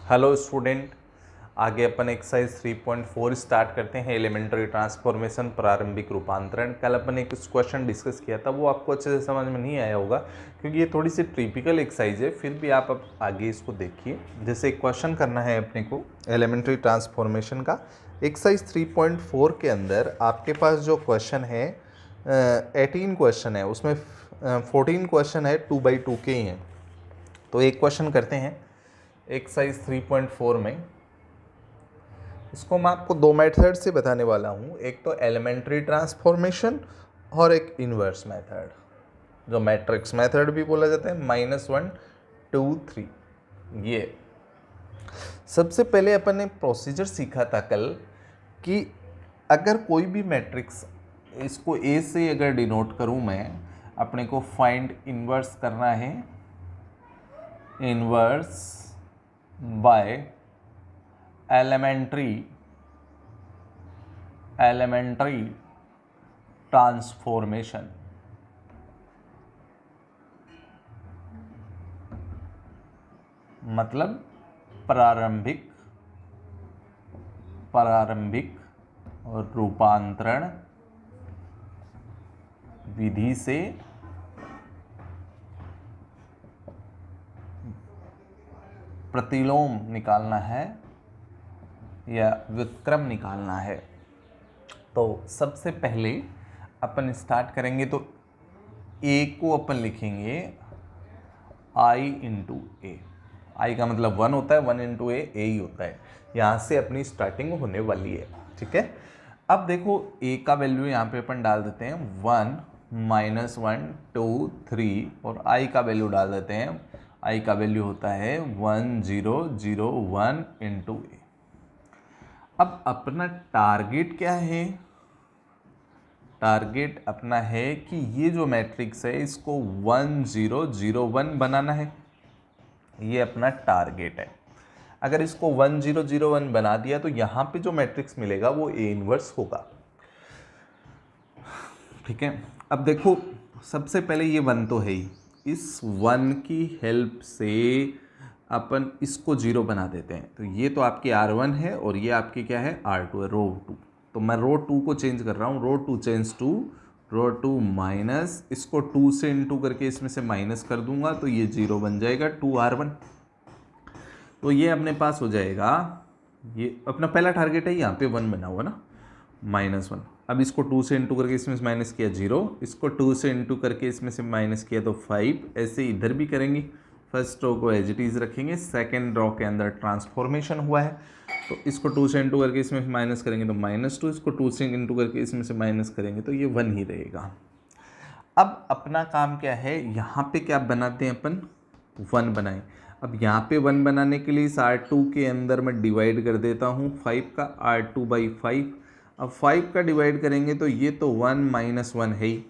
Hello student, आगे अपन exercise 3.4 start करते हैं। एलिमेंट्री ट्रांसफॉर्मेशन, प्रारंभिक रूपांतरण। कल अपन एक क्वेश्चन डिस्कस किया था, वो आपको अच्छे से समझ में नहीं आया होगा क्योंकि ये थोड़ी सी टिपिकल एक्सरसाइज है। फिर भी आप अब आगे इसको देखिए। जैसे एक क्वेश्चन करना है अपने को एलिमेंट्री ट्रांसफॉर्मेशन का। एक्सरसाइज 3.4 के अंदर आपके पास जो क्वेश्चन है 18 क्वेश्चन है, उसमें 14 क्वेश्चन है 2x2 के ही हैं। तो एक क्वेश्चन करते हैं एक्सरसाइज 3.4 में। इसको मैं आपको दो मेथड से बताने वाला हूँ, एक तो एलिमेंट्री ट्रांसफॉर्मेशन और एक इन्वर्स मेथड, जो मैट्रिक्स मेथड भी बोला जाता है, -1 2 3। ये सबसे पहले अपन ने प्रोसीजर सीखा था कल कि अगर कोई भी मैट्रिक्स, इसको ए से अगर डिनोट करूँ मैं, अपने को फाइंड इन्वर्स करना है, इन्वर्स बाय एलिमेंट्री ट्रांसफॉर्मेशन। मतलब प्रारंभिक रूपांतरण विधि से प्रतिलोम निकालना है या व्युत्क्रम निकालना है। तो सबसे पहले अपन स्टार्ट करेंगे तो a को अपन लिखेंगे i इंटू ए। आई का मतलब 1 होता है, 1 इंटू ए ही होता है। यहाँ से अपनी स्टार्टिंग होने वाली है, ठीक है। अब देखो a का वैल्यू यहाँ पे अपन डाल देते हैं 1 -1 2 3 और i का वैल्यू डाल देते हैं। i का वैल्यू होता है 1 0 0 1 इंटू ए। अब अपना टारगेट क्या है? टारगेट अपना है कि ये जो मैट्रिक्स है इसको 1 0 0 1 बनाना है। ये अपना टारगेट है। अगर इसको 1 0 0 1 बना दिया तो यहाँ पे जो मैट्रिक्स मिलेगा वो ए इनवर्स होगा, ठीक है। अब देखो सबसे पहले ये 1 तो है ही, इस 1 की हेल्प से अपन इसको 0 बना देते हैं। तो ये तो आपकी R1 है और ये आपकी क्या है, R2 है, रो 2। तो मैं रो 2 को चेंज कर रहा हूँ, रो 2 चेंज टू रो 2 माइनस, इसको 2 से इंटू करके इसमें से माइनस कर दूंगा तो ये 0 बन जाएगा 2R1। तो ये अपने पास हो जाएगा, ये अपना पहला टारगेट है, यहाँ पे 1 बना हुआ ना, -1। अब इसको 2 से इंटू करके इसमें से माइनस किया 0, इसको 2 से इंटू करके इसमें से माइनस किया तो 5। ऐसे इधर भी करेंगे, फर्स्ट रो को एज इट इज़ रखेंगे, सेकेंड रो के अंदर ट्रांसफॉर्मेशन हुआ है तो इसको 2 से इंटू करके इसमें से माइनस करेंगे तो -2, इसको 2 से इंटू करके इसमें से माइनस करेंगे तो ये 1 ही रहेगा। अब अपना काम क्या है, यहाँ पे क्या बनाते हैं अपन, 1 बनाएं। अब यहाँ पे 1 बनाने के लिए इस R2 के अंदर मैं डिवाइड कर देता हूँ 5 का, R2/5। अब 5 का डिवाइड करेंगे तो ये तो 1 -1 है ही,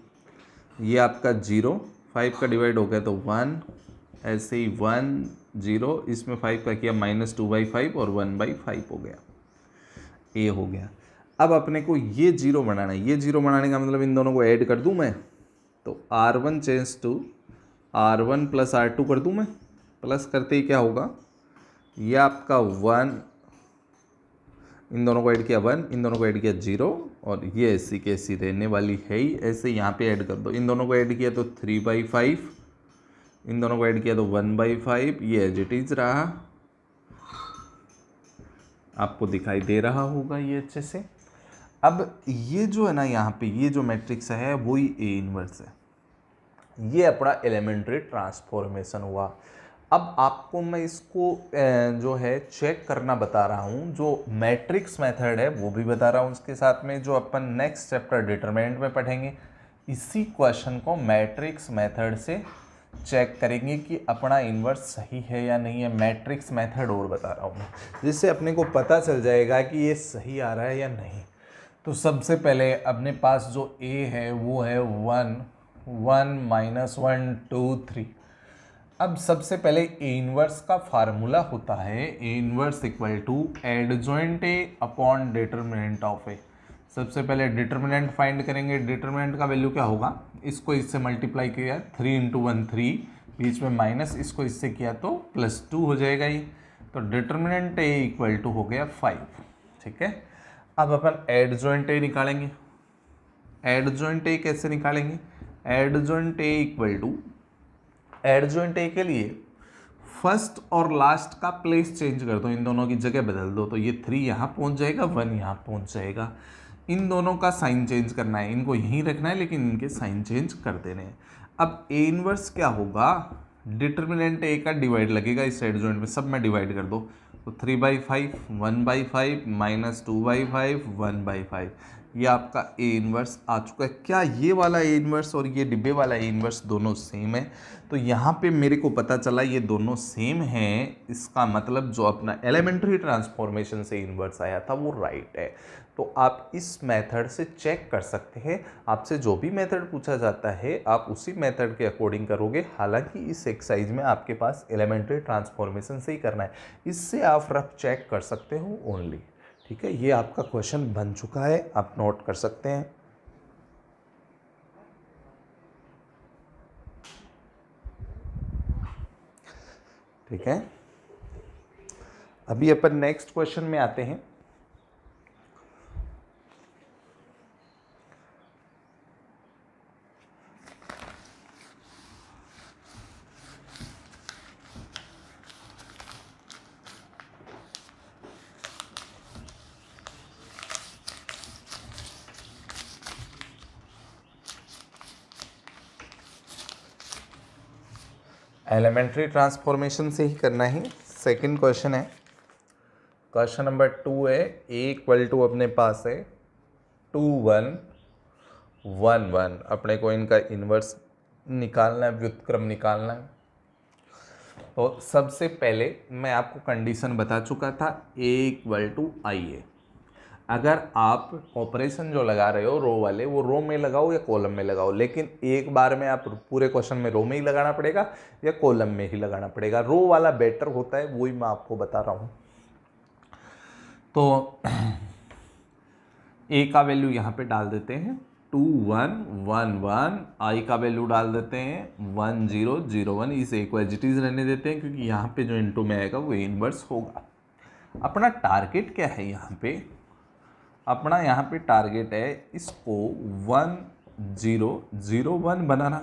ये आपका 0, 5 का डिवाइड हो गया तो 1, ऐसे ही 1 0, इसमें 5 का किया -2/5 और 1/5 हो गया, ए हो गया। अब अपने को ये 0 बनाना है, ये 0 बनाने का मतलब इन दोनों को ऐड कर दूं मैं, तो R1 change to R1 plus R2 कर दूं मैं। प्लस करते ही क्या होगा, ये आपका 1, इन दोनों को ऐड किया 1, इन दोनों को ऐड किया 0 और ये ऐसी की ऐसी रहने वाली है ही। ऐसे यहाँ पे ऐड कर दो, इन दोनों को ऐड किया तो 3/5, इन दोनों को ऐड किया तो 1/5, ये एज इट इज रहा, आपको दिखाई दे रहा होगा ये अच्छे से। अब ये जो है ना, यहाँ पे ये जो मैट्रिक्स है वही ए इनवर्स है। ये अपना एलिमेंट्री ट्रांसफॉर्मेशन हुआ। अब आपको मैं इसको जो है चेक करना बता रहा हूँ, जो मैट्रिक्स मेथड है वो भी बता रहा हूँ, उसके साथ में जो अपन नेक्स्ट चैप्टर डिटरमिनेंट में पढ़ेंगे इसी क्वेश्चन को मैट्रिक्स मेथड से चेक करेंगे कि अपना इन्वर्स सही है या नहीं है। मैट्रिक्स मेथड और बता रहा हूँ जिससे अपने को पता चल जाएगा कि ये सही आ रहा है या नहीं। तो सबसे पहले अपने पास जो ए है वो है 1 1 -1 2 3। अब सबसे पहले ए इनवर्स का फार्मूला होता है A inverse equal to adjoint A upon determinant of A. सबसे पहले डिटरमिनेंट फाइंड करेंगे। डिटरमिनेंट का वैल्यू क्या होगा, इसको इससे मल्टीप्लाई किया 3 × 1 3, बीच में माइनस, इसको इससे किया तो +2 हो जाएगा ये। तो डिटर्मिनेंट ए इक्वल टू हो गया 5। ठीक है, अब अपन एडजॉइंट ए निकालेंगे। एडजॉइंट ए कैसे निकालेंगे? Adjoint A equal to, adjoint A के लिए फर्स्ट और लास्ट का प्लेस चेंज कर दो, इन दोनों की जगह बदल दो, तो ये 3 यहाँ पहुँच जाएगा, 1 यहाँ पहुँच जाएगा। इन दोनों का साइन चेंज करना है, इनको यहीं रखना है लेकिन इनके साइन चेंज कर देने हैं। अब ए इनवर्स क्या होगा? डिटर्मिनेंट ए का डिवाइड लगेगा इस एडजॉइंट में, सब में डिवाइड कर दो, तो 3/5, 1/5 माइनस 2/5, 1/5, ये आपका ए इनवर्स आ चुका है। क्या ये वाला ए इनवर्स और ये डिब्बे वाला ए इनवर्स दोनों सेम है? तो यहाँ पे मेरे को पता चला ये दोनों सेम हैं, इसका मतलब जो अपना एलिमेंट्री ट्रांसफॉर्मेशन से इनवर्स आया था वो राइट है। तो आप इस मेथड से चेक कर सकते हैं, आपसे जो भी मेथड पूछा जाता है आप उसी मेथड के अकॉर्डिंग करोगे। हालांकि इस एक्सरसाइज में आपके पास एलिमेंट्री ट्रांसफॉर्मेशन से ही करना है, इससे आप रफ चेक कर सकते हो ओनली। ठीक है, ये आपका क्वेश्चन बन चुका है, आप नोट कर सकते हैं। ठीक है, अभी अपन नेक्स्ट क्वेश्चन में आते हैं। एलिमेंट्री ट्रांसफॉर्मेशन से ही करना है। सेकंड क्वेश्चन है, क्वेश्चन नंबर 2 है, ए इक्वल टू अपने पास है 2 1 1 1, अपने को इनका इन्वर्स निकालना है, व्युत्क्रम निकालना है। तो सबसे पहले मैं आपको कंडीशन बता चुका था, ए इक्वल टू आई है। अगर आप ऑपरेशन जो लगा रहे हो रो वाले, वो रो में लगाओ या कॉलम में लगाओ, लेकिन एक बार में आप पूरे क्वेश्चन में रो में ही लगाना पड़ेगा या कॉलम में ही लगाना पड़ेगा। रो वाला बेटर होता है, वही मैं आपको बता रहा हूँ। तो ए का वैल्यू यहाँ पे डाल देते हैं 2 1 1 1, आई का वैल्यू डाल देते हैं 1 0 0 1, इसे एक एज इट इज रहने देते हैं क्योंकि यहाँ पे जो इनटू में आएगा वो इनवर्स होगा। अपना टारगेट क्या है यहाँ पे? अपना यहाँ पे टारगेट है इसको 1 0 0 1 बनाना।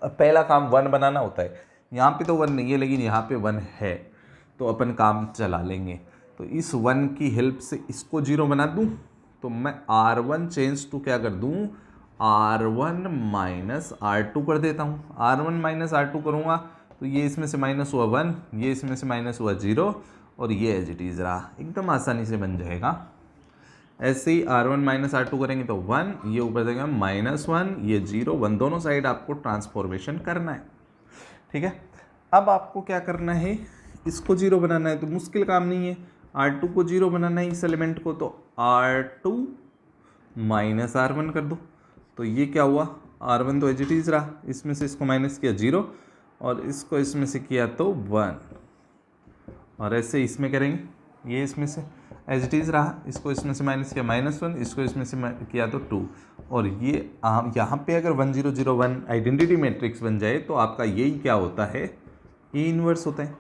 अब पहला काम 1 बनाना होता है, यहाँ पे तो 1 नहीं है लेकिन यहाँ पे 1 है, तो अपन काम चला लेंगे। तो इस 1 की हेल्प से इसको 0 बना दूँ, तो मैं R1 चेंज टू क्या कर दूँ, R1 माइनस R2 कर देता हूँ। R1 माइनस R2 करूँगा तो ये इसमें से माइनस हुआ 1, ये इसमें से माइनस हुआ 0 और ये एज इट इज़ रहा, एकदम आसानी से बन जाएगा। ऐसे ही R1 माइनस R2 करेंगे तो 1, ये ऊपर देगा -1, ये 0 1, दोनों साइड आपको ट्रांसफॉर्मेशन करना है। ठीक है, अब आपको क्या करना है, इसको 0 बनाना है, तो मुश्किल काम नहीं है। R2 को 0 बनाना है इस एलिमेंट को, तो R2 माइनस R1 कर दो, तो ये क्या हुआ, R1 तो एज इट इज रहा, इसमें से इसको माइनस किया 0 और इसको इसमें से किया तो 1, और ऐसे इसमें करेंगे, ये इसमें से एज इट इज़ रहा, इसको इसमें से माइनस किया -1, इसको इसमें से किया तो 2, और ये यहाँ पे अगर 1 0 0 1 आइडेंटिटी मैट्रिक्स बन जाए तो आपका यही क्या होता है, ए इनवर्स होता है।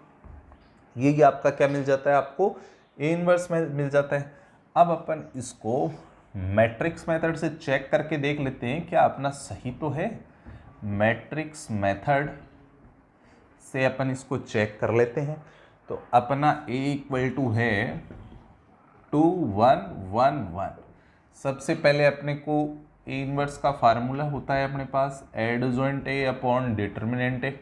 यही आपका क्या मिल जाता है, आपको ए इनवर्स में मिल जाता है। अब अपन इसको मैट्रिक्स मेथड से चेक करके देख लेते हैं क्या अपना सही तो है। मैट्रिक्स मेथड से अपन इसको चेक कर लेते हैं। तो अपना ए इक्वल टू है 2 1 1 1। सबसे पहले अपने को ए इनवर्स का फार्मूला होता है अपने पास एडजॉइंट ए अपॉन डिटर्मिनेंट ए।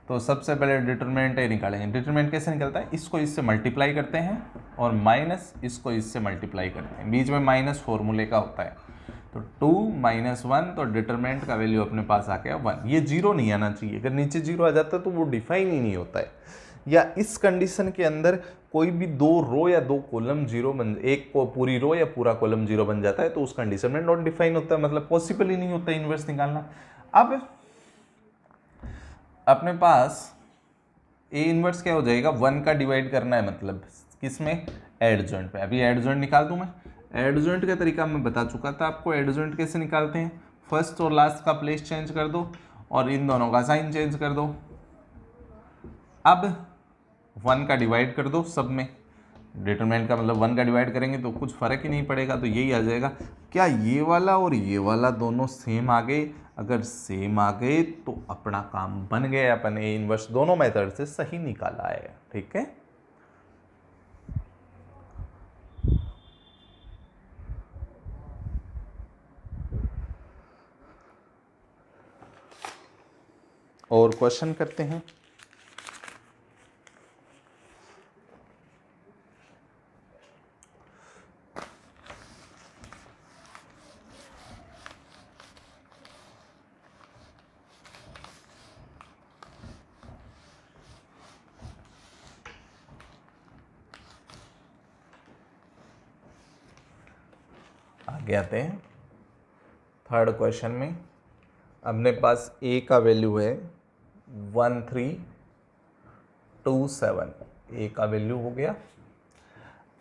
तो सबसे पहले डिटर्मिनेंट ए निकालेंगे। डिटर्मिनेंट कैसे निकलता है, इसको इससे मल्टीप्लाई करते हैं और माइनस इसको इससे मल्टीप्लाई करते हैं, बीच में माइनस फॉर्मूले का होता है। तो 2 - 1, तो डिटर्मिनेंट का वैल्यू अपने पास आ गया 1। ये 0 नहीं आना चाहिए, अगर नीचे 0 आ जाता है तो वो डिफाइन ही नहीं होता है। या इस कंडीशन के अंदर कोई भी 2 रो या 2 कॉलम 0 बन, एक को पूरी रो या पूरा कॉलम 0 बन जाता है तो उस कंडीशन में नॉट डिफाइन होता है, मतलब पॉसिबल ही नहीं होता इनवर्स निकालना। अब अपने पास ए इनवर्स क्या हो जाएगा, 1 का डिवाइड करना है, मतलब किसमें, एडजॉइंट पे। अभी एडजॉइंट निकाल दूं मैं, एडजॉइंट का तरीका मैं बता चुका था आपको। एडजॉइंट कैसे निकालते हैं, फर्स्ट और लास्ट का प्लेस चेंज कर दो और इन दोनों का साइन चेंज कर दो। अब 1 का डिवाइड कर दो सब में, डिटरमिनेंट का मतलब 1 का डिवाइड करेंगे तो कुछ फ़र्क ही नहीं पड़ेगा, तो यही आ जाएगा। क्या ये वाला और ये वाला दोनों सेम आ गए? अगर सेम आ गए तो अपना काम बन गया, अपन ए इनवर्स दोनों मेथड से सही निकाला है। ठीक है, और क्वेश्चन करते हैं। आगे आते हैं थर्ड क्वेश्चन में। अपने पास ए का वैल्यू है 1327, ए का वैल्यू हो गया।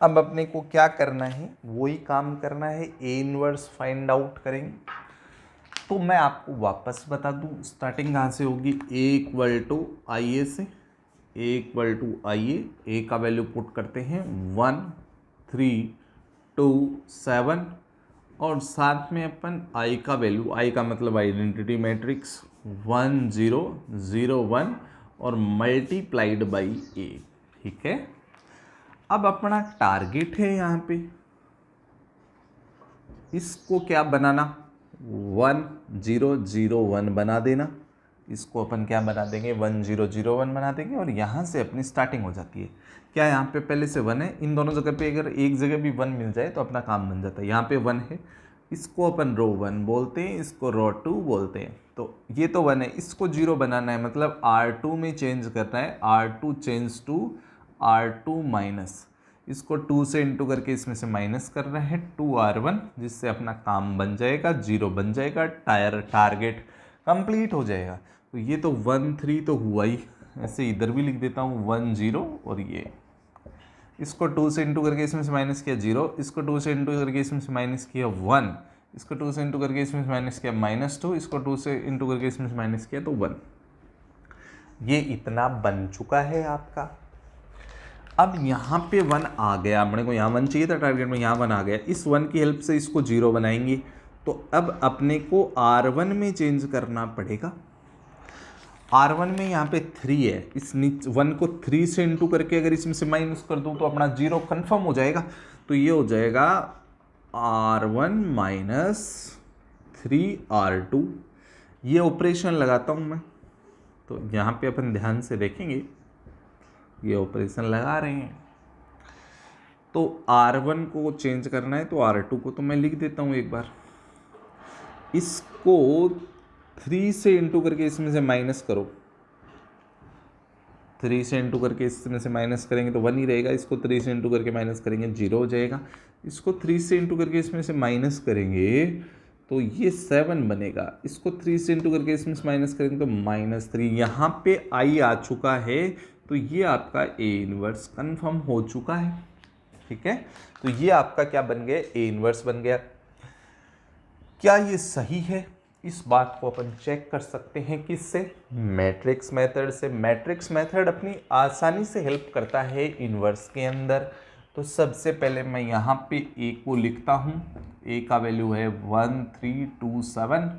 अब अपने को क्या करना है, वही काम करना है, ए इनवर्स फाइंड आउट करेंगे। तो मैं आपको वापस बता दूं स्टार्टिंग कहाँ से होगी। ए इक्वल टू आई ए से, ए इक्वल टू आई ए का वैल्यू पुट करते हैं 1327 और साथ में अपन आई का वैल्यू, आई का मतलब आइडेंटिटी मैट्रिक्स 1001 और मल्टीप्लाइड बाई ए। ठीक है, अब अपना टारगेट है यहाँ पे इसको क्या बनाना, 1001 बना देना। इसको अपन क्या बना देंगे, 1001 बना देंगे और यहाँ से अपनी स्टार्टिंग हो जाती है। क्या यहाँ पे पहले से 1 है, इन दोनों जगह पे अगर एक जगह भी 1 मिल जाए तो अपना काम बन जाता है। यहाँ पे 1 है, इसको अपन रो 1 बोलते हैं, इसको रो 2 बोलते हैं। तो ये तो 1 है, इसको 0 बनाना है, मतलब R2 में चेंज करना है, R2 change to R2 minus, इसको 2 से इंटू करके इसमें से माइनस कर रहे हैं 2R1, जिससे अपना काम बन जाएगा, 0 बन जाएगा, टारगेट कंप्लीट हो जाएगा। तो ये तो 13 तो हुआ ही, ऐसे इधर भी लिख देता हूँ 10 और ये इसको 2 से इंटू करके इसमें से माइनस किया 0, इसको 2 से इंटू करके इसमें से माइनस किया 1, इसको 2 से इंटू करके इसमें से माइनस किया -2, इसको 2 से इंटू करके इसमें से माइनस किया तो 1। ये इतना बन चुका है आपका। अब यहाँ पे 1 आ गया, अपने को यहाँ 1 चाहिए था टारगेट में, यहाँ 1 आ गया। इस 1 की हेल्प से इसको 0 बनाएंगे। तो अब अपने को R1 में चेंज करना पड़ेगा। R1 में यहाँ पे 3 है, इस 1 को 3 से इंटू करके अगर इसमें से माइनस कर दूँ तो अपना 0 कन्फर्म हो जाएगा। तो ये हो जाएगा R1 माइनस 3R2। ये ऑपरेशन लगाता हूँ मैं, तो यहाँ पे अपन ध्यान से देखेंगे, ये ऑपरेशन लगा रहे हैं। तो R1 को चेंज करना है तो R2 को तो मैं लिख देता हूँ एक बार। इसको 3 से इंटू करके इसमें से माइनस करो, 3 से इंटू करके इसमें से माइनस करेंगे तो 1 ही रहेगा, इसको 3 से इंटू करके माइनस करेंगे 0 हो जाएगा, इसको 3 से इंटू करके इसमें से माइनस करेंगे तो ये 7 बनेगा, इसको 3 से इंटू करके इसमें से माइनस करेंगे तो -3। यहाँ पे आई आ चुका है, तो ये आपका ए इनवर्स कन्फर्म हो चुका है। ठीक है, तो ये आपका क्या बन गया, ए इनवर्स बन गया। क्या ये सही है, इस बात को अपन चेक कर सकते हैं किससे, मैट्रिक्स मेथड से। मैट्रिक्स मेथड अपनी आसानी से हेल्प करता है इनवर्स के अंदर। तो सबसे पहले मैं यहाँ पे ए को लिखता हूँ, ए का वैल्यू है 1327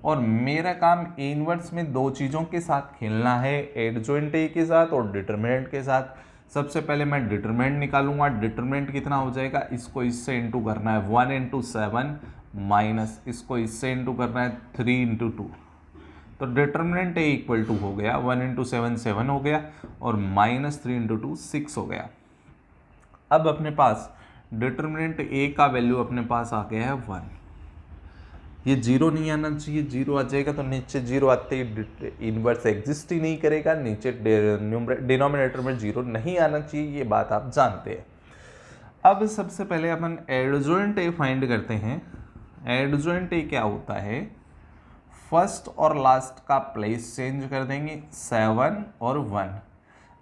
और मेरा काम ए इनवर्स में दो चीज़ों के साथ खेलना है, एडजॉइंट ए के साथ और डिटरमिनेंट के साथ। सबसे पहले मैं डिटरमिनेंट निकालूंगा, डिटरमिनेंट कितना हो जाएगा, इसको इससे इंटू करना है 1 × 7 माइनस इसको इससे इंटू करना है 3 × 2, तो डिटरमिनेंट ए इक्वल टू हो गया 1 × 7 7 हो गया और -3 × 2 6 हो गया। अब अपने पास डिटरमिनेंट ए का वैल्यू अपने पास आ गया है 1। ये 0 नहीं आना चाहिए, 0 आ जाएगा तो नीचे 0 आते ही इनवर्स एग्जिस्ट ही नहीं करेगा, नीचे डिनोमिनेटर में 0 नहीं आना चाहिए, ये बात आप जानते हैं। अब सबसे पहले अपन एडजॉइंट ए फाइंड करते हैं। एडजॉइंट ए क्या होता है, फर्स्ट और लास्ट का प्लेस चेंज कर देंगे, 7 और 1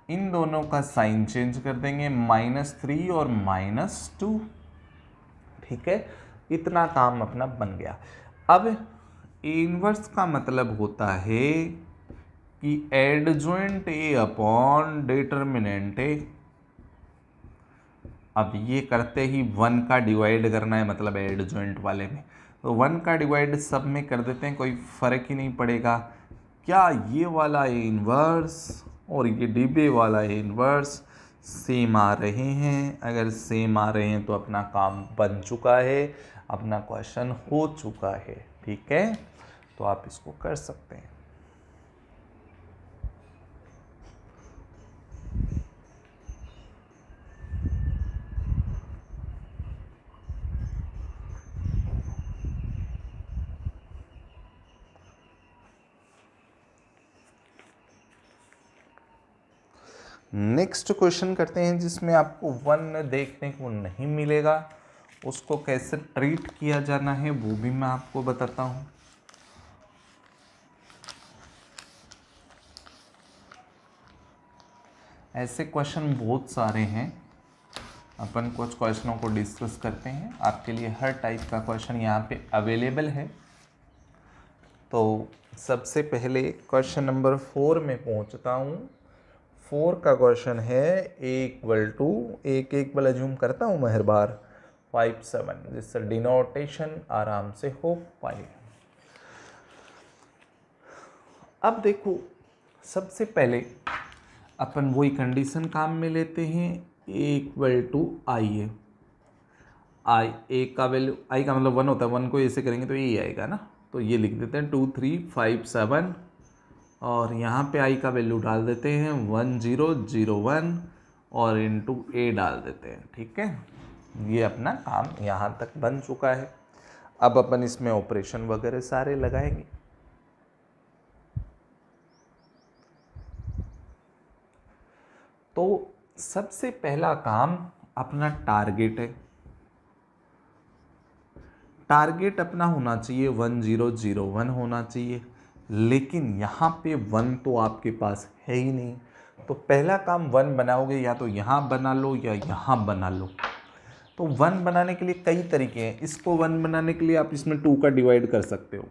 इन दोनों का साइन चेंज कर देंगे, -3 और -2। ठीक है, इतना काम अपना बन गया। अब इनवर्स का मतलब होता है कि एडजॉइंट ए अपॉन डिटर्मिनेंट ए। अब ये करते ही 1 का डिवाइड करना है, मतलब एडजॉइंट वाले में, तो 1 का डिवाइड सब में कर देते हैं, कोई फ़र्क ही नहीं पड़ेगा। क्या ये वाला ए इन्वर्स और ये डिबे वाला ए इन्वर्स सेम आ रहे हैं? अगर सेम आ रहे हैं तो अपना काम बन चुका है, अपना क्वेश्चन हो चुका है। ठीक है, तो आप इसको कर सकते हैं। नेक्स्ट क्वेश्चन करते हैं जिसमें आपको 1 देखने को नहीं मिलेगा, उसको कैसे ट्रीट किया जाना है वो भी मैं आपको बताता हूँ। ऐसे क्वेश्चन बहुत सारे हैं, अपन कुछ क्वेश्चनों को डिस्कस करते हैं। आपके लिए हर टाइप का क्वेश्चन यहाँ पे अवेलेबल है। तो सबसे पहले क्वेश्चन नंबर 4 में पहुँचता हूँ। 4 का क्वेश्चन है a इक्वल टू, एक वाला जूम करता हूँ मैं हर बार, 5 7, जिससे डिनोटेशन आराम से हो पाए। अब देखो, सबसे पहले अपन वही कंडीशन काम में लेते हैं, a इक्वल टू आई है। आई ए का वैल्यू, आई का मतलब 1 होता है, 1 को ऐसे करेंगे तो ये आएगा ना, तो ये लिख देते हैं 2 3 5 7, और यहाँ पे आई का वैल्यू डाल देते हैं 1 0 0 1 और इनटू ए डाल देते हैं। ठीक है, ये अपना काम यहाँ तक बन चुका है। अब अपन इसमें ऑपरेशन वगैरह सारे लगाएंगे। तो सबसे पहला काम अपना टारगेट है। टारगेट अपना होना चाहिए 1 0 0 1 होना चाहिए, लेकिन यहाँ पे 1 तो आपके पास है ही नहीं। तो पहला काम 1 बनाओगे, या तो यहाँ बना लो या यहाँ बना लो। तो 1 बनाने के लिए कई तरीके हैं। इसको 1 बनाने के लिए आप इसमें 2 का डिवाइड कर सकते हो,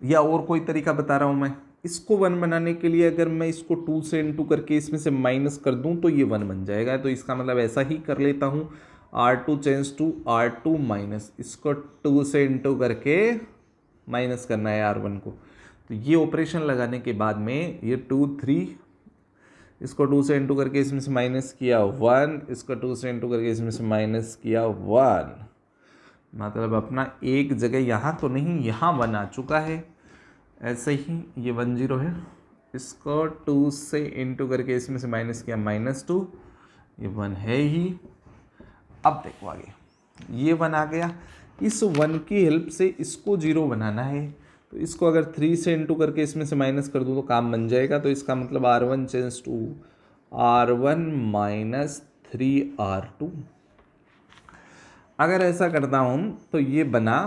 या और कोई तरीका बता रहा हूँ मैं। इसको 1 बनाने के लिए अगर मैं इसको 2 से इनटू करके इसमें से माइनस कर दूँ तो ये 1 बन जाएगा। तो इसका मतलब ऐसा ही कर लेता हूँ, R2 change to R2 minus, इसको 2 से इनटू करके माइनस करना है R1 को। तो ये ऑपरेशन लगाने के बाद में ये 2 3, इसको 2 से इनटू करके इसमें से माइनस किया 1, इसको 2 से इनटू करके इसमें से माइनस किया 1, मतलब अपना एक जगह यहाँ तो नहीं, यहाँ 1 आ चुका है। ऐसे ही ये 1 0 है, इसको 2 से इनटू करके इसमें से माइनस किया -2, ये 1 है ही। अब देखो आगे, ये 1 आ गया। इस 1 की हेल्प से इसको 0 बनाना है, तो इसको अगर 3 से इनटू करके इसमें से माइनस कर दूँ तो काम बन जाएगा। तो इसका मतलब R1 change to R1 minus 3R2। अगर ऐसा करता हूँ तो ये बना,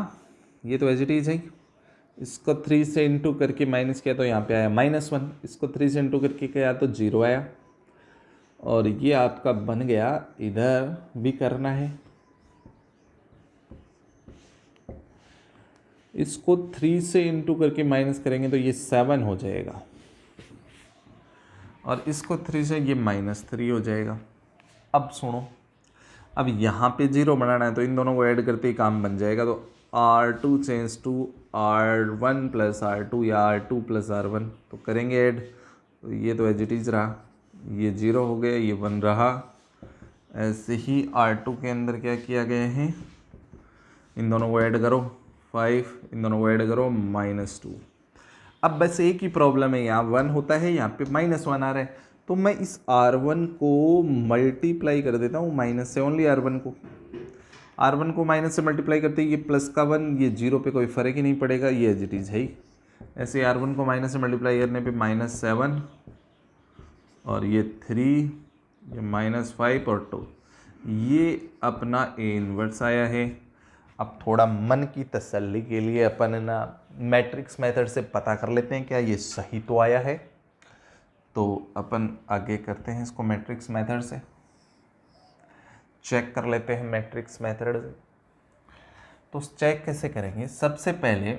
ये तो एज इट इज है। इसको 3 से इनटू करके माइनस किया तो यहाँ पे आया -1, इसको 3 से इनटू करके किया तो 0 आया, और ये आपका बन गया। इधर भी करना है, इसको 3 से इनटू करके माइनस करेंगे तो ये 7 हो जाएगा, और इसको 3 से ये -3 हो जाएगा। अब सुनो, अब यहाँ पे 0 बनाना है तो इन दोनों को ऐड करते ही काम बन जाएगा। तो R2 change to R1 plus R2 या R2 प्लस R1, तो करेंगे ऐड, तो ये तो एज इट इज रहा, ये 0 हो गया, ये 1 रहा। ऐसे ही R2 के अंदर क्या किया गया है, इन दोनों को ऐड करो 5, इन दोनों को ऐड करो -2। अब बस एक ही प्रॉब्लम है, यहाँ 1 होता है, यहाँ पे -1 आ रहा है, तो मैं इस R1 को मल्टीप्लाई कर देता हूँ माइनस से, ओनली R1 को माइनस से मल्टीप्लाई करते ही ये प्लस का 1, ये 0 पे कोई फ़र्क ही नहीं पड़ेगा, ये एज इट इज़ है ही। ऐसे R1 को माइनस से मल्टीप्लाई करने पे -7, और ये 3, ये -5 और 2, ये अपना A इन्वर्स आया है। अब थोड़ा मन की तसल्ली के लिए अपन ना मैट्रिक्स मेथड से पता कर लेते हैं क्या ये सही तो आया है। तो अपन आगे करते हैं इसको मैट्रिक्स मेथड से, चेक कर लेते हैं मैट्रिक्स मेथड से। तो चेक कैसे करेंगे, सबसे पहले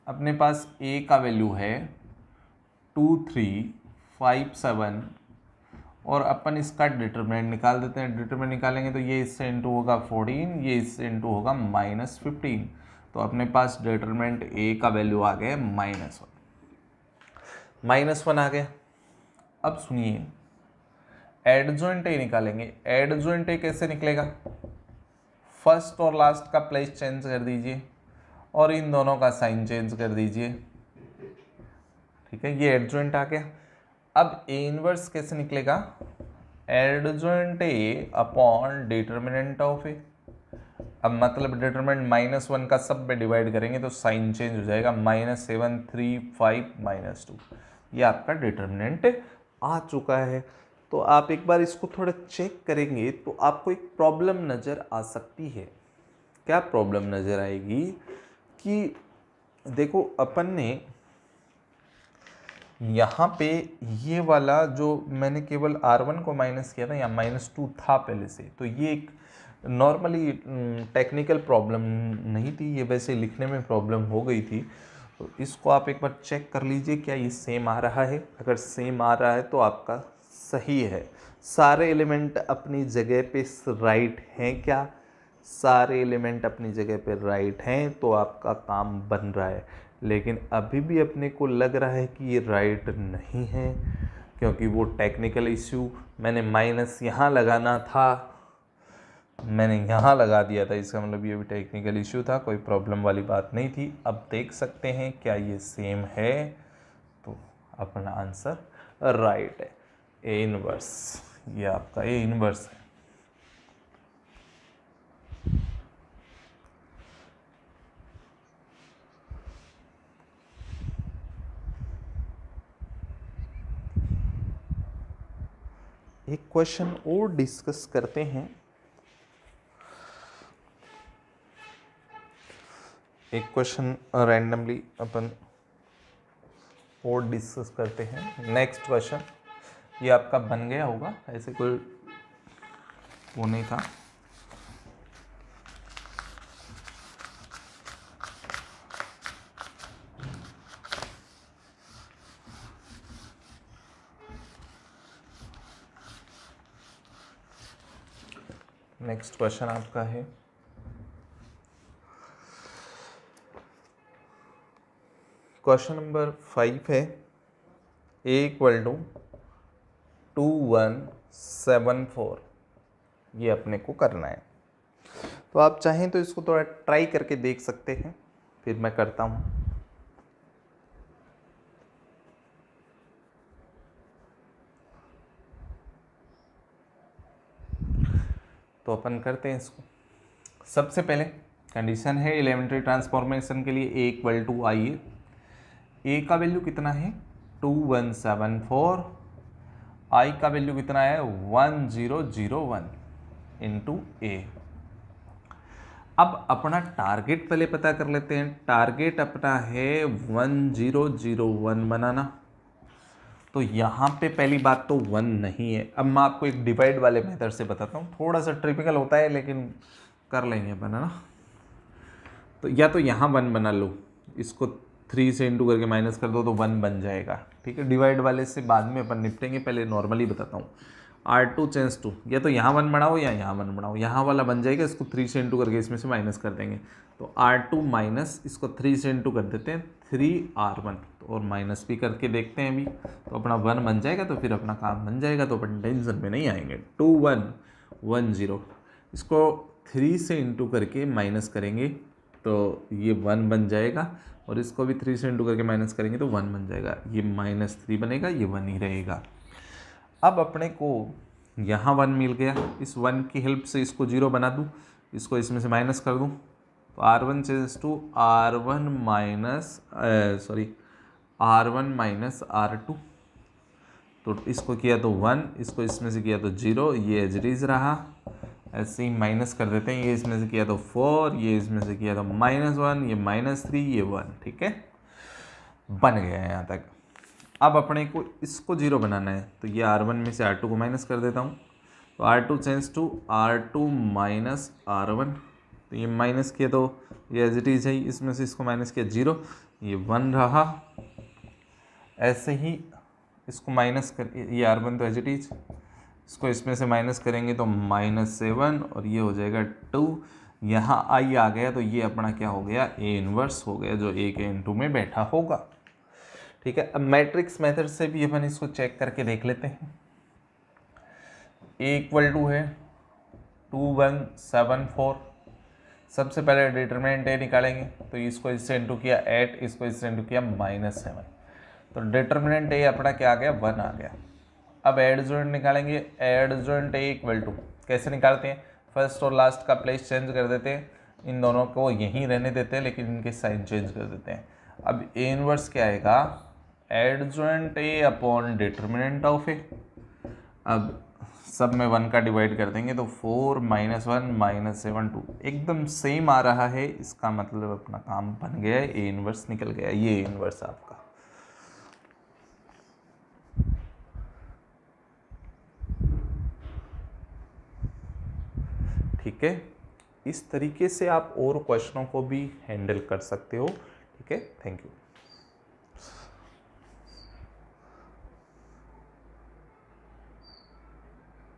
अपने पास A का वैल्यू है 2357 और अपन इसका डिटरमिनेंट निकाल देते हैं। डिटरमिनेंट निकालेंगे तो ये इससे इंटू होगा 14, ये इससे इंटू होगा -15। तो अपने पास डिटरमिनेंट ए का वैल्यू आ गया -1 आ गया। अब सुनिए, एडजॉइंट ए निकालेंगे। एडजॉइंट ए कैसे निकलेगा? फर्स्ट और लास्ट का प्लेस चेंज कर दीजिए और इन दोनों का साइन चेंज कर दीजिए। ठीक है, ये एडजॉइंट आ गया। अब ए इनवर्स कैसे निकलेगा? Adjoint A upon determinant of A. अब मतलब डिटरमिनेंट -1 का सब पे डिवाइड करेंगे तो साइन चेंज हो जाएगा, -735 -2। ये आपका डिटरमिनेंट आ चुका है। तो आप एक बार इसको थोड़ा चेक करेंगे तो आपको एक प्रॉब्लम नज़र आ सकती है। क्या प्रॉब्लम नज़र आएगी कि देखो, अपन ने यहाँ पे ये वाला जो मैंने केवल R1 को माइनस किया था, या -2 था पहले से, तो ये एक नॉर्मली टेक्निकल प्रॉब्लम नहीं थी, ये वैसे लिखने में प्रॉब्लम हो गई थी। तो इसको आप एक बार चेक कर लीजिए क्या ये सेम आ रहा है। अगर सेम आ रहा है तो आपका सही है। सारे एलिमेंट अपनी जगह पे राइट हैं क्या? सारे एलिमेंट अपनी जगह पे राइट हैं तो आपका काम बन रहा है। लेकिन अभी भी अपने को लग रहा है कि ये राइट नहीं है, क्योंकि वो टेक्निकल इश्यू, मैंने माइनस यहाँ लगाना था, मैंने यहाँ लगा दिया था, इसका मतलब ये भी टेक्निकल इश्यू था, कोई प्रॉब्लम वाली बात नहीं थी। अब देख सकते हैं क्या ये सेम है, तो अपना आंसर राइट है। ए इनवर्स, ये आपका ए इनवर्स है। एक क्वेश्चन और डिस्कस करते हैं। एक क्वेश्चन रैंडमली अपन और डिस्कस करते हैं। नेक्स्ट क्वेश्चन, ये आपका बन गया होगा, ऐसे कोई वो नहीं था। नेक्स्ट क्वेश्चन आपका है, क्वेश्चन नंबर 5 है, a = 2174। ये अपने को करना है। तो आप चाहें तो इसको थोड़ा ट्राई करके देख सकते हैं, फिर मैं करता हूँ। तो अपन करते हैं इसको। सबसे पहले कंडीशन है एलिमेंट्री ट्रांसफॉर्मेशन के लिए a = आइए, a का वैल्यू कितना है 2174, i का वैल्यू कितना है 1001 इंटू a। अब अपना टारगेट पहले पता कर लेते हैं। टारगेट अपना है 1001 बनाना। तो यहाँ पे पहली बात तो 1 नहीं है। अब मैं आपको एक डिवाइड वाले मेथड से बताता हूँ, थोड़ा सा ट्रिपिकल होता है लेकिन कर लेंगे अपन, है ना। तो या तो यहाँ 1 बना लो, इसको 3 से इंटू करके माइनस कर दो तो 1 बन जाएगा। ठीक है, डिवाइड वाले से बाद में अपन निपटेंगे, पहले नॉर्मली बताता हूँ। R2 × 2, या तो यहाँ 1 बनाओ या यहाँ 1 बनाओ, यहाँ वाला बन जाएगा, इसको 3 से इंटू करके इसमें से माइनस कर देंगे। तो R2 माइनस इसको 3 से इंटू कर देते हैं 3R1, तो और माइनस भी करके देखते हैं अभी, तो अपना 1 बन जाएगा, तो फिर अपना काम बन जाएगा, तो अपन टेंशन में नहीं आएंगे। 2110, इसको 3 से इंटू करके माइनस करेंगे तो ये 1 बन जाएगा, और इसको भी 3 से इंटू करके माइनस करेंगे तो 1 बन जाएगा। ये -3 बनेगा, ये 1 ही रहेगा। अब अपने को यहाँ 1 मिल गया, इस 1 की हेल्प से इसको 0 बना दूँ, इसको इसमें से माइनस कर दूँ, तो R1 → R1 - R2। तो इसको किया तो 1, इसको इसमें से किया तो 0, ये एज इट इज रहा। ऐसे ही माइनस कर देते हैं, ये इसमें से किया तो 4, ये इसमें से किया तो -1, ये -3, ये 1। ठीक है, बन गया है यहाँ तक। अब अपने को इसको 0 बनाना है, तो ये R1 में से R2 को माइनस कर देता हूँ, तो R2 → R2 - R1, तो ये माइनस किया तो ये एज इट इज है, इसमें से इसको माइनस किया 0, ये 1 रहा। ऐसे ही इसको माइनस कर, ये R1 तो एज इट इज, इसको इसमें से माइनस करेंगे तो -7 और ये हो जाएगा 2। यहाँ I आ गया तो ये अपना क्या हो गया, A इनवर्स हो गया, जो A के इनटू में बैठा होगा। ठीक है, अब मैट्रिक्स मेथड से भी अपन इसको चेक करके देख लेते हैं। A इक्वल टू है 2174। सबसे पहले डिटरमिनेंट A निकालेंगे, तो इसको इससे इंटू किया 8, इसको इससे इंटू किया -7, तो डिटरमिनेंट A अपना क्या आ गया, 1 आ गया। अब एडजॉइंट निकालेंगे, एडजॉइंट A इक्वल टू कैसे निकालते हैं, फर्स्ट और लास्ट का प्लेस चेंज कर देते हैं, इन दोनों को यहीं रहने देते हैं लेकिन इनके साइन चेंज कर देते हैं। अब A इनवर्स क्या आएगा, adjoint A upon determinant of A। अब सब में 1 का डिवाइड कर देंगे तो 4 -1 -7 2 एकदम सेम आ रहा है, इसका मतलब अपना काम बन गया है, A इनवर्स निकल गया, ये A इनवर्स आपका। ठीक है, इस तरीके से आप और क्वेश्चनों को भी हैंडल कर सकते हो। ठीक है, थैंक यू।